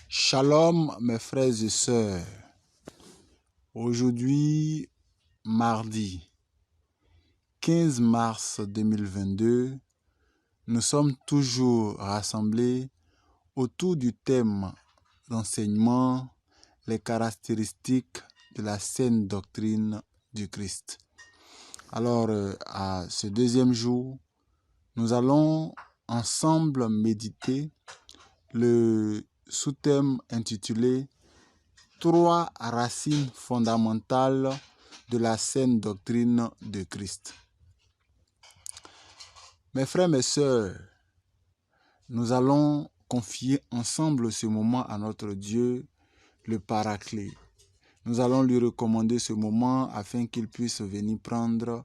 Shalom mes frères et sœurs. Aujourd'hui, mardi 15 mars 2022, nous sommes toujours rassemblés autour du thème d'enseignement, les caractéristiques de la saine doctrine du Christ. Alors, à ce deuxième jour, nous allons ensemble méditer le sous-thème intitulé « Trois racines fondamentales de la saine doctrine de Christ ». Mes frères, mes sœurs, nous allons confier ensemble ce moment à notre Dieu, le Paraclet. Nous allons lui recommander ce moment afin qu'il puisse venir prendre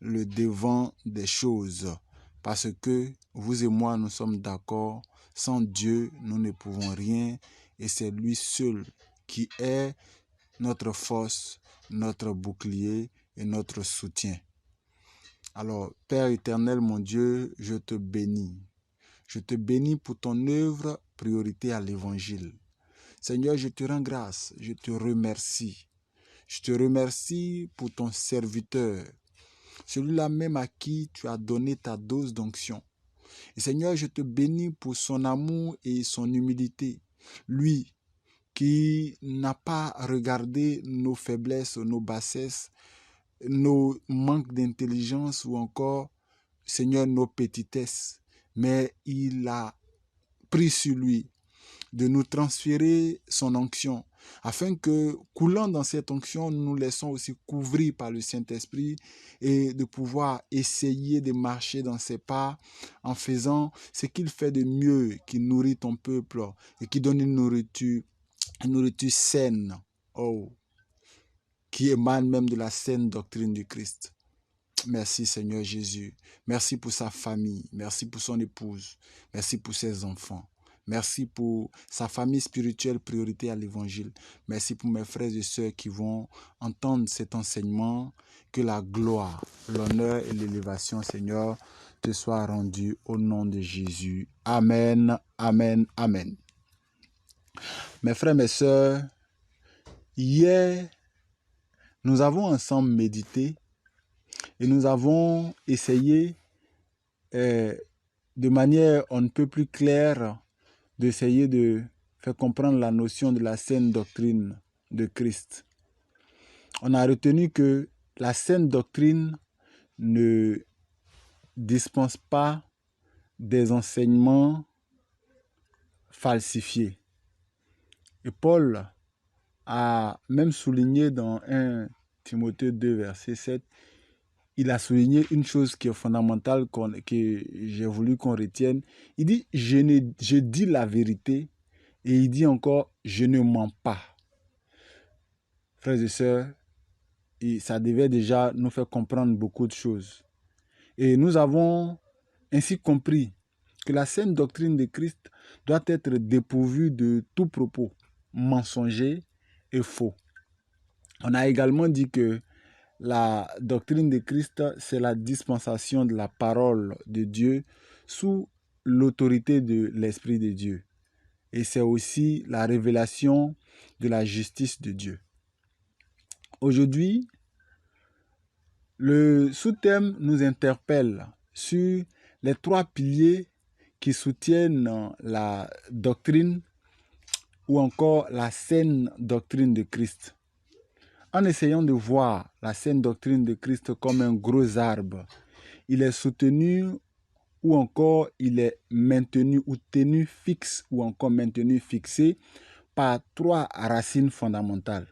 le devant des choses. Parce que vous et moi, nous sommes d'accord, sans Dieu, nous ne pouvons rien et c'est lui seul qui est notre force, notre bouclier et notre soutien. Alors, Père éternel, mon Dieu, je te bénis. Je te bénis pour ton œuvre, priorité à l'évangile. Seigneur, je te rends grâce, je te remercie. Je te remercie pour ton serviteur, celui-là même à qui tu as donné ta dose d'onction. Et Seigneur, je te bénis pour son amour et son humilité. Lui qui n'a pas regardé nos faiblesses, nos bassesses, nos manques d'intelligence ou encore, Seigneur, nos petitesses, mais il a pris sur lui de nous transférer son onction, afin que, coulant dans cette onction, nous nous laissons aussi couvrir par le Saint-Esprit et de pouvoir essayer de marcher dans ses pas en faisant ce qu'il fait de mieux, qui nourrit ton peuple et qui donne une nourriture saine, qui émane même de la saine doctrine du Christ. Merci Seigneur Jésus. Merci pour sa famille. Merci pour son épouse. Merci pour ses enfants. Merci pour sa famille spirituelle, priorité à l'évangile. Merci pour mes frères et sœurs qui vont entendre cet enseignement. Que la gloire, l'honneur et l'élévation, Seigneur, te soient rendus au nom de Jésus. Amen, amen, amen. Mes frères, mes sœurs, hier, nous avons ensemble médité et nous avons essayé de manière on ne peut plus claire d'essayer de faire comprendre la notion de la saine doctrine de Christ. On a retenu que la saine doctrine ne dispense pas des enseignements falsifiés. Et Paul a même souligné dans 1 Timothée 2, verset 7, il a souligné une chose qui est fondamentale, que j'ai voulu qu'on retienne. Il dit, je dis la vérité, et il dit encore, je ne mens pas. Frères et sœurs, ça devait déjà nous faire comprendre beaucoup de choses. Et nous avons ainsi compris que la saine doctrine de Christ doit être dépourvue de tout propos mensonger et faux. On a également dit que la doctrine de Christ, c'est la dispensation de la parole de Dieu sous l'autorité de l'Esprit de Dieu. Et c'est aussi la révélation de la justice de Dieu. Aujourd'hui, le sous-thème nous interpelle sur les trois piliers qui soutiennent la doctrine ou encore la saine doctrine de Christ. En essayant de voir la saine doctrine de Christ comme un gros arbre, il est soutenu ou encore il est maintenu ou tenu fixe ou encore maintenu fixé par trois racines fondamentales.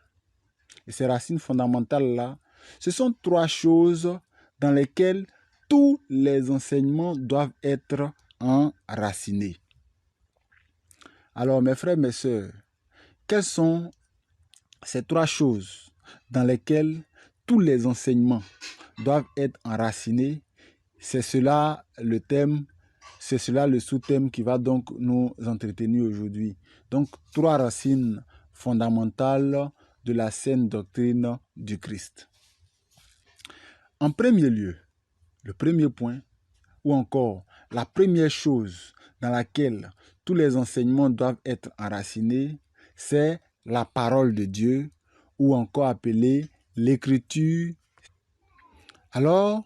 Et ces racines fondamentales-là, ce sont trois choses dans lesquelles tous les enseignements doivent être enracinés. Alors mes frères, mes sœurs, quelles sont ces trois choses dans lesquelles tous les enseignements doivent être enracinés? C'est cela le thème, c'est cela le sous-thème qui va donc nous entretenir aujourd'hui. Donc, trois racines fondamentales de la saine doctrine du Christ. En premier lieu, le premier point, ou encore la première chose dans laquelle tous les enseignements doivent être enracinés, c'est la parole de Dieu, ou encore appelée l'écriture. Alors,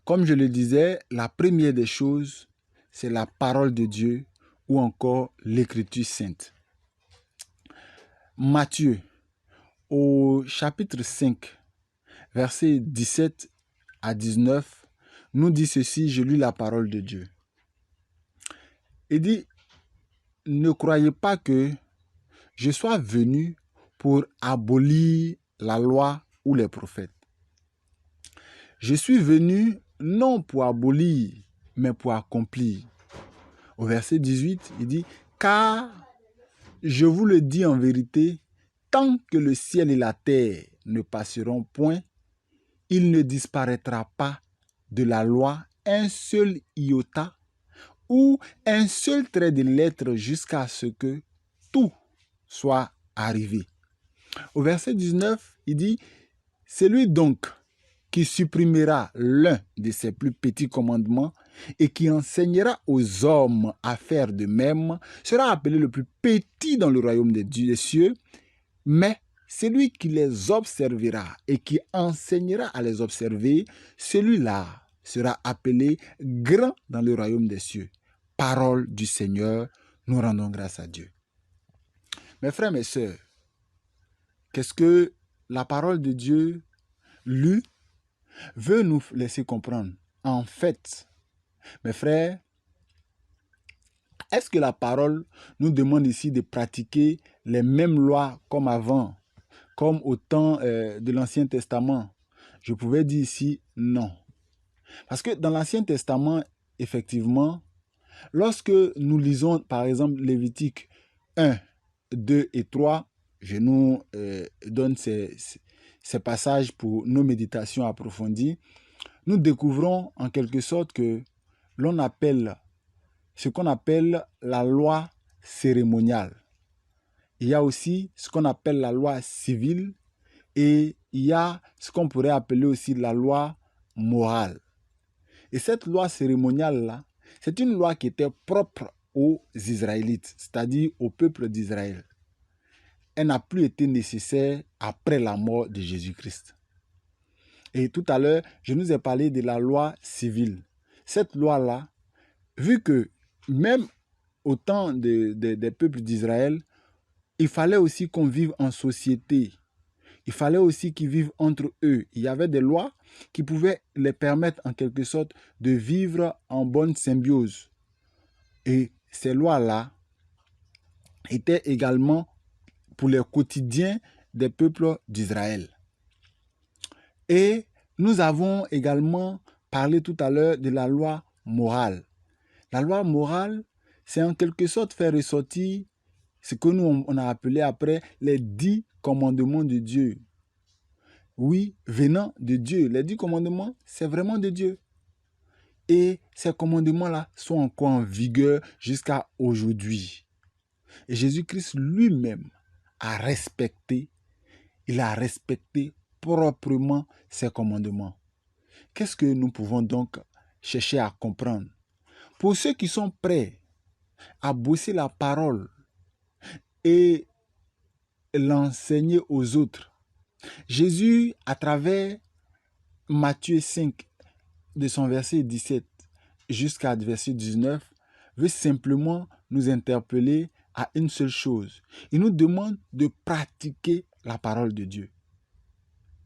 comme je le disais, la première des choses, c'est la parole de Dieu, ou encore l'écriture sainte. Matthieu, au chapitre 5, versets 17 à 19, nous dit ceci, je lis la parole de Dieu. Il dit, ne croyez pas que je sois venu pour abolir la loi ou les prophètes. Je suis venu non pour abolir, mais pour accomplir. Au verset 18, il dit, car je vous le dis en vérité, tant que le ciel et la terre ne passeront point, il ne disparaîtra pas de la loi un seul iota ou un seul trait de lettre jusqu'à ce que tout soit arrivé. Au verset 19, il dit, celui donc qui supprimera l'un de ses plus petits commandements et qui enseignera aux hommes à faire de même sera appelé le plus petit dans le royaume des cieux, mais celui qui les observera et qui enseignera à les observer, celui-là sera appelé grand dans le royaume des cieux. Parole du Seigneur, nous rendons grâce à Dieu. Mes frères, mes sœurs, qu'est-ce que la parole de Dieu lue veut nous laisser comprendre? En fait, mes frères, est-ce que la parole nous demande ici de pratiquer les mêmes lois comme avant, comme au temps de l'Ancien Testament? Je pouvais dire ici non. Parce que dans l'Ancien Testament, effectivement, lorsque nous lisons par exemple Lévitique 1, 2 et 3, je nous donne ces passages pour nos méditations approfondies, nous découvrons en quelque sorte que l'on appelle ce qu'on appelle la loi cérémoniale. Il y a aussi ce qu'on appelle la loi civile et il y a ce qu'on pourrait appeler aussi la loi morale. Et cette loi cérémoniale-là, c'est une loi qui était propre aux Israélites, c'est-à-dire au peuple d'Israël. Elle n'a plus été nécessaire après la mort de Jésus-Christ. Et tout à l'heure, je nous ai parlé de la loi civile. Cette loi-là, vu que même au temps des peuples d'Israël, il fallait aussi qu'on vive en société. Il fallait aussi qu'ils vivent entre eux. Il y avait des lois qui pouvaient les permettre en quelque sorte de vivre en bonne symbiose. Et ces lois-là étaient également pour le quotidien des peuples d'Israël. Et nous avons également parlé tout à l'heure de la loi morale. La loi morale, c'est en quelque sorte faire ressortir ce que nous on a appelé après les 10 commandements de Dieu. Oui, venant de Dieu. Les 10 commandements, c'est vraiment de Dieu. Et ces commandements-là sont encore en vigueur jusqu'à aujourd'hui. Et Jésus-Christ lui-même a respecté, il a respecté proprement ces commandements. Qu'est-ce que nous pouvons donc chercher à comprendre? Pour ceux qui sont prêts à bosser la parole et l'enseigner aux autres, Jésus, à travers Matthieu 5, de son verset 17 jusqu'à verset 19, veut simplement nous interpeller à une seule chose. Il nous demande de pratiquer la parole de Dieu.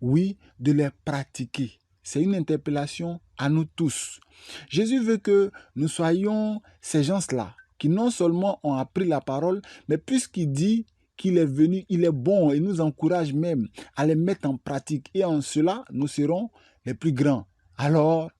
Oui, de les pratiquer. C'est une interpellation à nous tous. Jésus veut que nous soyons ces gens-là qui non seulement ont appris la parole, mais puisqu'il dit qu'il est venu, il est bon et nous encourage même à les mettre en pratique. Et en cela, nous serons les plus grands. Alors,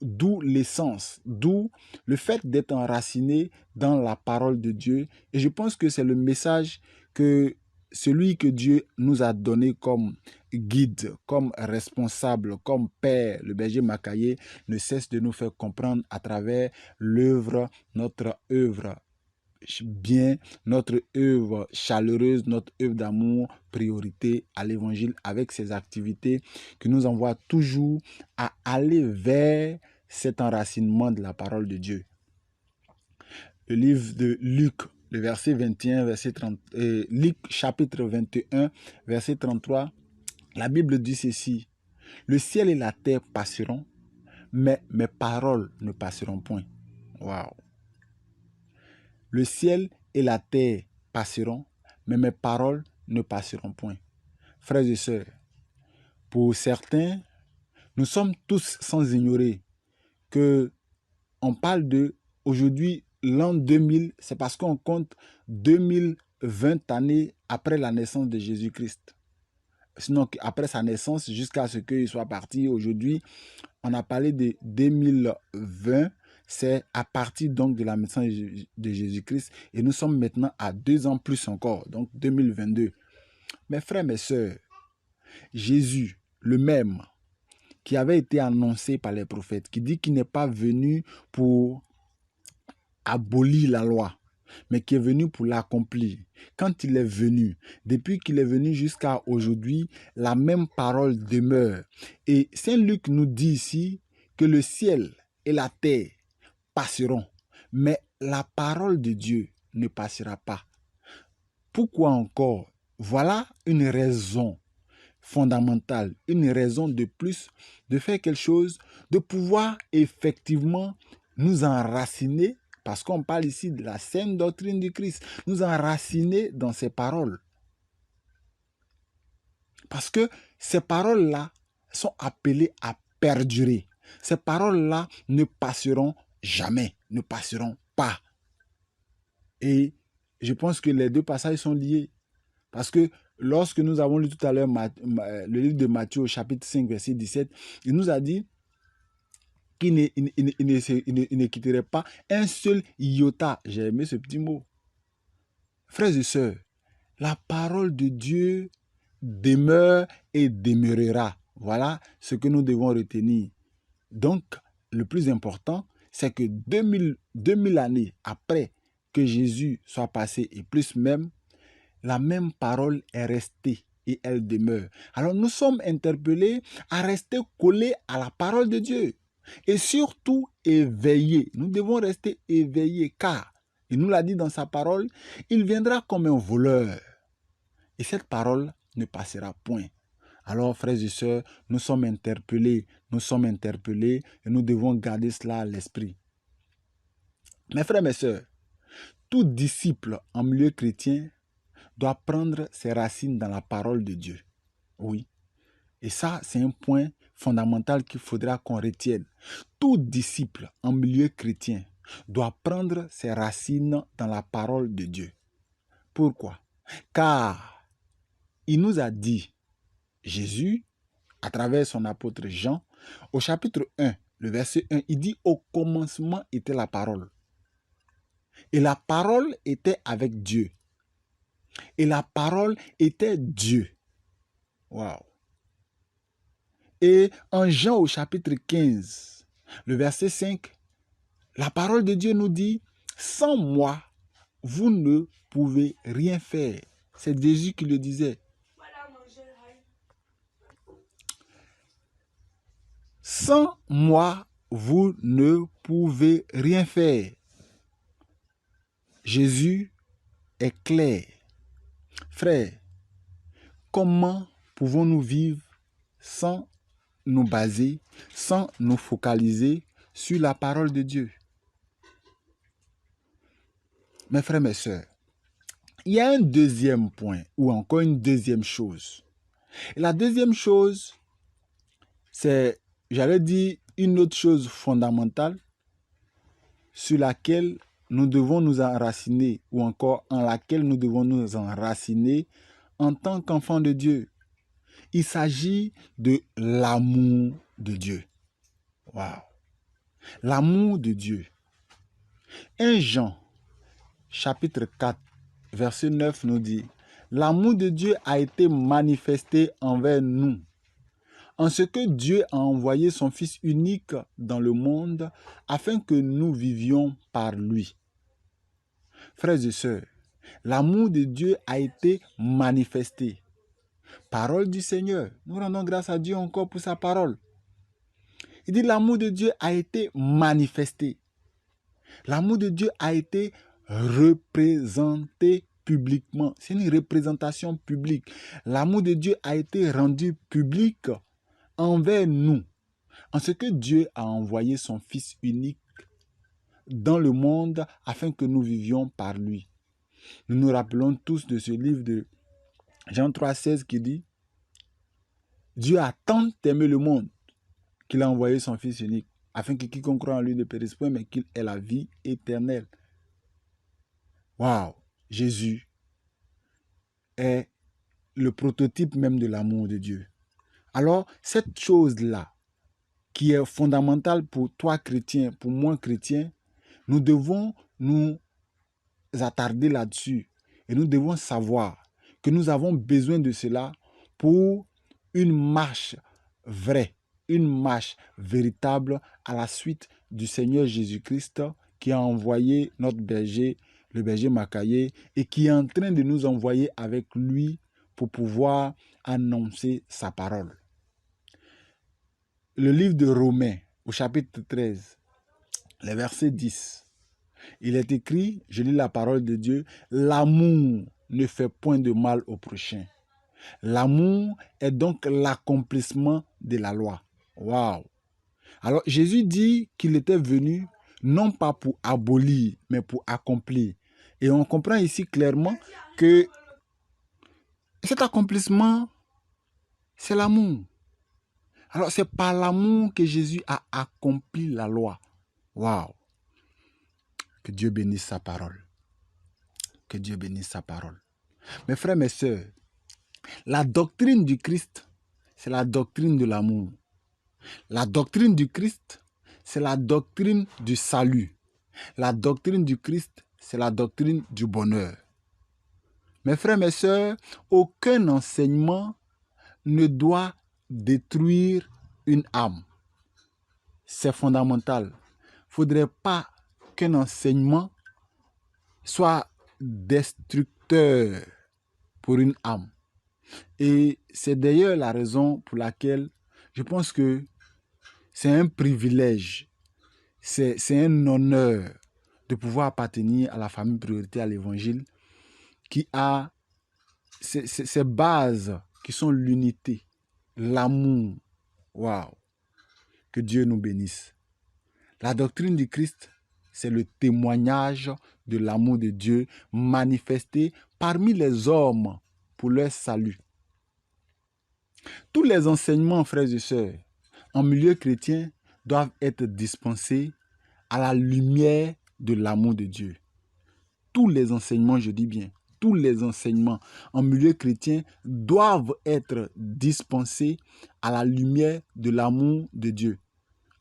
d'où l'essence, d'où le fait d'être enraciné dans la parole de Dieu. Et je pense que c'est le message que celui que Dieu nous a donné comme guide, comme responsable, comme père, le berger Makaye, ne cesse de nous faire comprendre à travers l'œuvre, notre œuvre bien, notre œuvre chaleureuse, notre œuvre d'amour, priorité à l'évangile avec ses activités qui nous envoient toujours à aller vers cet enracinement de la parole de Dieu. le livre de Luc, le verset 21, verset 30, Luc chapitre 21, verset 33, la Bible dit ceci: le ciel et la terre passeront, mais mes paroles ne passeront point. Waouh! Le ciel et la terre passeront, mais mes paroles ne passeront point. Frères et sœurs, pour certains, nous sommes tous sans ignorer que on parle de aujourd'hui, l'an 2000, c'est parce qu'on compte 2020 années après la naissance de Jésus-Christ. Sinon, après sa naissance, jusqu'à ce qu'il soit parti aujourd'hui, on a parlé de 2020, c'est à partir donc de la naissance de Jésus-Christ, et nous sommes maintenant à 2 ans plus encore, donc 2022. Mes frères, mes sœurs, Jésus, le même, qui avait été annoncé par les prophètes, qui dit qu'il n'est pas venu pour abolir la loi, mais qui est venu pour l'accomplir. Quand il est venu, depuis qu'il est venu jusqu'à aujourd'hui, la même parole demeure. Et Saint Luc nous dit ici que le ciel et la terre passeront, mais la parole de Dieu ne passera pas. Pourquoi encore? Voilà une raison fondamentale, une raison de plus de faire quelque chose, de pouvoir effectivement nous enraciner, parce qu'on parle ici de la saine doctrine du Christ, nous enraciner dans ces paroles. Parce que ces paroles-là sont appelées à perdurer. Ces paroles-là ne passeront jamais, ne passeront pas. Et je pense que les deux passages sont liés. Parce que lorsque nous avons lu tout à l'heure le livre de Matthieu au chapitre 5, verset 17, il nous a dit qu'il ne quitterait pas un seul iota. J'ai aimé ce petit mot. Frères et sœurs, la parole de Dieu demeure et demeurera. Voilà ce que nous devons retenir. Donc, le plus important, c'est que 2000 années après que Jésus soit passé, et plus même, la même parole est restée et elle demeure. Alors nous sommes interpellés à rester collés à la parole de Dieu et surtout éveillés. Nous devons rester éveillés car, il nous l'a dit dans sa parole, il viendra comme un voleur et cette parole ne passera point. Alors frères et sœurs, nous sommes interpellés et nous devons garder cela à l'esprit. Mes frères, mes sœurs, tout disciple en milieu chrétien doit prendre ses racines dans la parole de Dieu. Oui. Et ça, c'est un point fondamental qu'il faudra qu'on retienne. Tout disciple en milieu chrétien doit prendre ses racines dans la parole de Dieu. Pourquoi? Car il nous a dit, Jésus, à travers son apôtre Jean, au chapitre 1, le verset 1, il dit, au commencement était la parole. Et la parole était avec Dieu. Et la parole était Dieu. Waouh. Et en Jean au chapitre 15, le verset 5, la parole de Dieu nous dit, sans moi, vous ne pouvez rien faire. C'est Jésus qui le disait. Sans moi, vous ne pouvez rien faire. Jésus est clair. Frère, comment pouvons-nous vivre sans nous baser, sans nous focaliser sur la parole de Dieu? Mes frères, mes sœurs, il y a un deuxième point ou encore une deuxième chose. Et la deuxième chose, c'est, j'allais dire, une autre chose fondamentale sur laquelle nous devons nous enraciner ou encore en laquelle nous devons nous enraciner en tant qu'enfants de Dieu. Il s'agit de l'amour de Dieu. Waouh! L'amour de Dieu. 1 Jean, chapitre 4, verset 9 nous dit, l'amour de Dieu a été manifesté envers nous, en ce que Dieu a envoyé son Fils unique dans le monde afin que nous vivions par lui. Frères et sœurs, l'amour de Dieu a été manifesté. Parole du Seigneur. Nous rendons grâce à Dieu encore pour sa parole. Il dit l'amour de Dieu a été manifesté. L'amour de Dieu a été représenté publiquement. C'est une représentation publique. L'amour de Dieu a été rendu public envers nous, en ce que Dieu a envoyé son Fils unique dans le monde afin que nous vivions par lui. Nous nous rappelons tous de ce livre de Jean 3,16 qui dit « Dieu a tant aimé le monde qu'il a envoyé son Fils unique, afin que quiconque croit en lui ne périsse point, mais qu'il ait la vie éternelle. » Waouh! Jésus est le prototype même de l'amour de Dieu. Alors, cette chose-là, qui est fondamentale pour toi chrétien, pour moi chrétien, nous devons nous attarder là-dessus. Et nous devons savoir que nous avons besoin de cela pour une marche vraie, une marche véritable à la suite du Seigneur Jésus-Christ qui a envoyé notre berger, le berger Macaïe, et qui est en train de nous envoyer avec lui pour pouvoir annoncer sa parole. Le livre de Romains, au chapitre 13, le verset 10, il est écrit, je lis la parole de Dieu, « L'amour ne fait point de mal au prochain. » L'amour est donc l'accomplissement de la loi. Waouh! Alors, Jésus dit qu'il était venu non pas pour abolir, mais pour accomplir. Et on comprend ici clairement que cet accomplissement, c'est l'amour. Alors, c'est par l'amour que Jésus a accompli la loi. Waouh! Que Dieu bénisse sa parole. Que Dieu bénisse sa parole. Mes frères, mes sœurs, la doctrine du Christ, c'est la doctrine de l'amour. La doctrine du Christ, c'est la doctrine du salut. La doctrine du Christ, c'est la doctrine du bonheur. Mes frères, mes sœurs, aucun enseignement ne doit détruire une âme. C'est fondamental. Il ne faudrait pas qu'un enseignement soit destructeur pour une âme. Et c'est d'ailleurs la raison pour laquelle je pense que c'est un privilège, c'est un honneur de pouvoir appartenir à la famille priorité à l'évangile qui a ces bases qui sont l'unité, l'amour. Waouh! Que Dieu nous bénisse. La doctrine du Christ, c'est le témoignage de l'amour de Dieu manifesté parmi les hommes pour leur salut. Tous les enseignements, frères et sœurs, en milieu chrétien, doivent être dispensés à la lumière de l'amour de Dieu. Tous les enseignements, je dis bien, tous les enseignements en milieu chrétien doivent être dispensés à la lumière de l'amour de Dieu.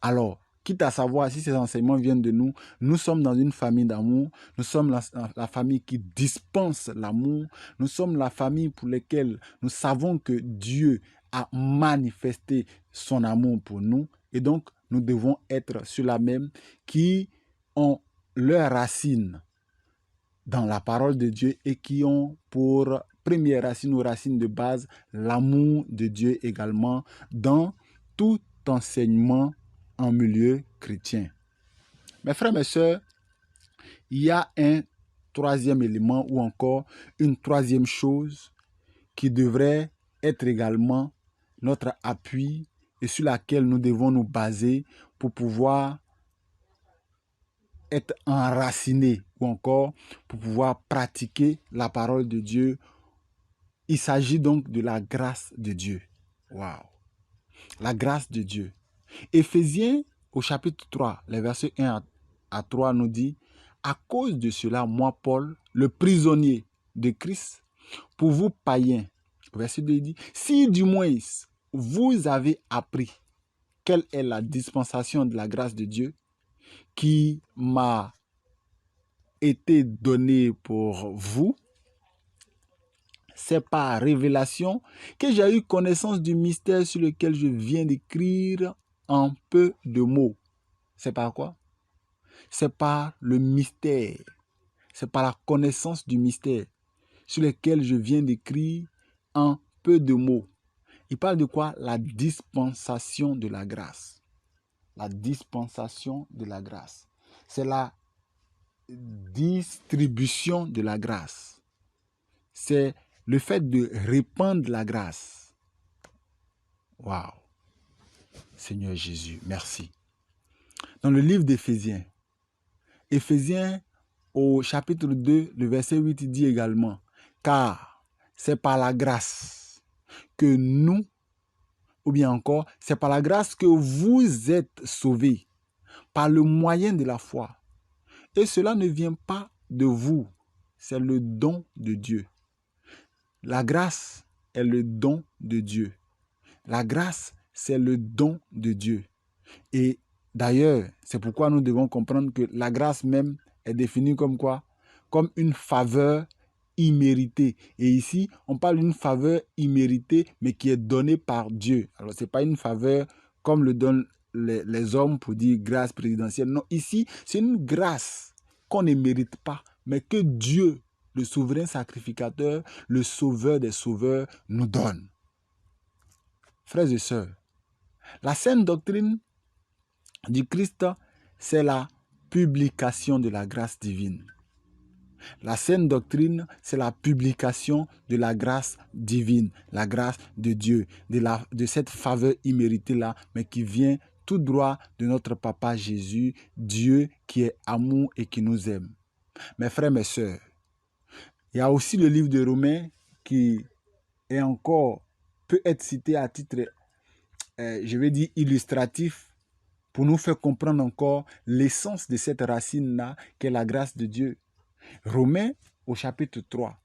Alors, quitte à savoir si ces enseignements viennent de nous, nous sommes dans une famille d'amour, nous sommes la famille qui dispense l'amour, nous sommes la famille pour laquelle nous savons que Dieu a manifesté son amour pour nous, et donc nous devons être ceux-là même qui ont leurs racines dans la parole de Dieu et qui ont pour première racine ou racine de base l'amour de Dieu également dans tout enseignement en milieu chrétien. Mes frères, mes sœurs, il y a un troisième élément ou encore une troisième chose qui devrait être également notre appui et sur laquelle nous devons nous baser pour pouvoir être enracinés ou encore pour pouvoir pratiquer la parole de Dieu. Il s'agit donc de la grâce de Dieu. Waouh! La grâce de Dieu. Éphésiens au chapitre 3, les versets 1 à 3 nous dit « À cause de cela, moi, Paul, le prisonnier de Christ, pour vous païens, verset 2 dit « Si du moins vous avez appris quelle est la dispensation de la grâce de Dieu qui m'a été donnée pour vous, c'est par révélation que j'ai eu connaissance du mystère sur lequel je viens d'écrire en peu de mots. » C'est par quoi? C'est par le mystère. C'est par la connaissance du mystère sur lequel je viens d'écrire en peu de mots. Il parle de quoi? La dispensation de la grâce. La dispensation de la grâce. C'est la distribution de la grâce. C'est le fait de répandre la grâce. Waouh! Seigneur Jésus, merci. Dans le livre d'Éphésiens, Éphésiens au chapitre 2, le verset 8, il dit également, car c'est par la grâce que nous, ou bien encore, c'est par la grâce que vous êtes sauvés, par le moyen de la foi. Et cela ne vient pas de vous, c'est le don de Dieu. La grâce est le don de Dieu. La grâce, c'est le don de Dieu. Et d'ailleurs, c'est pourquoi nous devons comprendre que la grâce même est définie comme quoi? Comme une faveur imméritée. Et ici, on parle d'une faveur imméritée, mais qui est donnée par Dieu. Alors, ce n'est pas une faveur comme le donnent les hommes pour dire grâce présidentielle. Non, ici, c'est une grâce qu'on ne mérite pas, mais que Dieu, le souverain sacrificateur, le sauveur des sauveurs, nous donne. Frères et sœurs, la saine doctrine du Christ, c'est la publication de la grâce divine. La saine doctrine, c'est la publication de la grâce divine, la grâce de Dieu, de cette faveur imméritée-là, mais qui vient tout droit de notre Papa Jésus, Dieu qui est amour et qui nous aime. Mes frères, mes sœurs, il y a aussi le livre de Romains qui est encore, peut être cité à titre, je vais dire, illustratif, pour nous faire comprendre encore l'essence de cette racine-là, qui est la grâce de Dieu. Romains, au chapitre 3,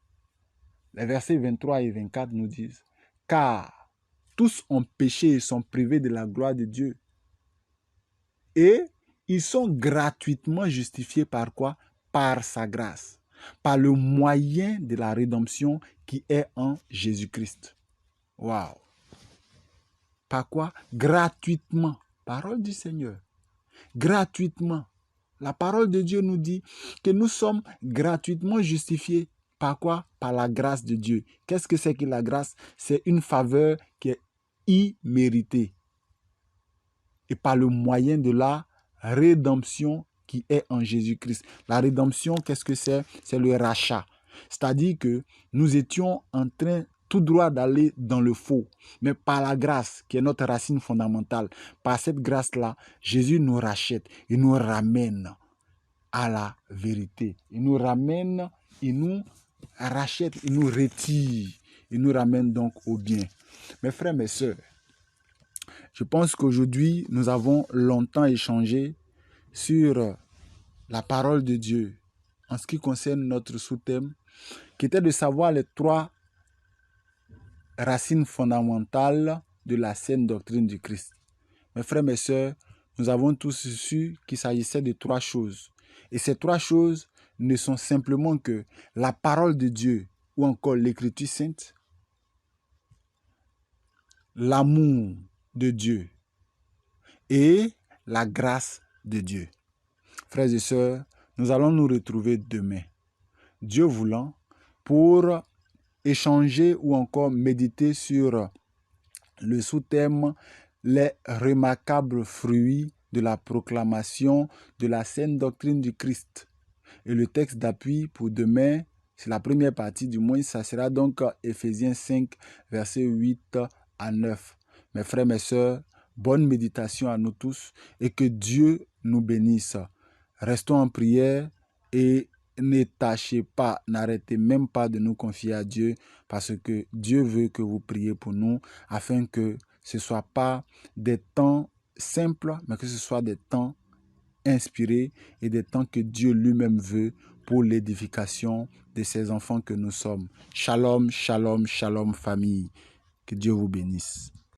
les versets 23 et 24 nous disent, « Car tous ont péché et sont privés de la gloire de Dieu. Et ils sont gratuitement justifiés par quoi? Par sa grâce, par le moyen de la rédemption qui est en Jésus-Christ. » Waouh! Par quoi? Gratuitement. Parole du Seigneur. Gratuitement. La parole de Dieu nous dit que nous sommes gratuitement justifiés. Par quoi? Par la grâce de Dieu. Qu'est-ce que c'est que la grâce? C'est une faveur qui est imméritée. Et par le moyen de la rédemption qui est en Jésus-Christ. La rédemption, qu'est-ce que c'est? C'est le rachat. C'est-à-dire que nous étions en train tout droit d'aller dans le faux. Mais par la grâce, qui est notre racine fondamentale, par cette grâce-là, Jésus nous rachète. Il nous ramène à la vérité. Il nous ramène, il nous rachète, il nous retire. Il nous ramène donc au bien. Mes frères, mes sœurs, je pense qu'aujourd'hui, nous avons longtemps échangé sur la parole de Dieu en ce qui concerne notre sous-thème, qui était de savoir les trois racines fondamentales de la saine doctrine du Christ. Mes frères, mes sœurs, nous avons tous su qu'il s'agissait de trois choses. Et ces trois choses ne sont simplement que la parole de Dieu ou encore l'Écriture sainte, l'amour de Dieu et la grâce de Dieu. Frères et sœurs, nous allons nous retrouver demain, Dieu voulant, pour échanger ou encore méditer sur le sous-thème « Les remarquables fruits de la proclamation de la saine doctrine du Christ ». Et le texte d'appui pour demain, c'est la première partie du moins, ça sera donc Éphésiens 5, versets 8 à 9. Mes frères, mes sœurs, bonne méditation à nous tous et que Dieu nous bénisse. Restons en prière et ne tâchez pas, n'arrêtez même pas de nous confier à Dieu parce que Dieu veut que vous priez pour nous afin que ce ne soit pas des temps simples, mais que ce soit des temps inspirés et des temps que Dieu lui-même veut pour l'édification de ses enfants que nous sommes. Shalom, shalom, shalom famille. Que Dieu vous bénisse.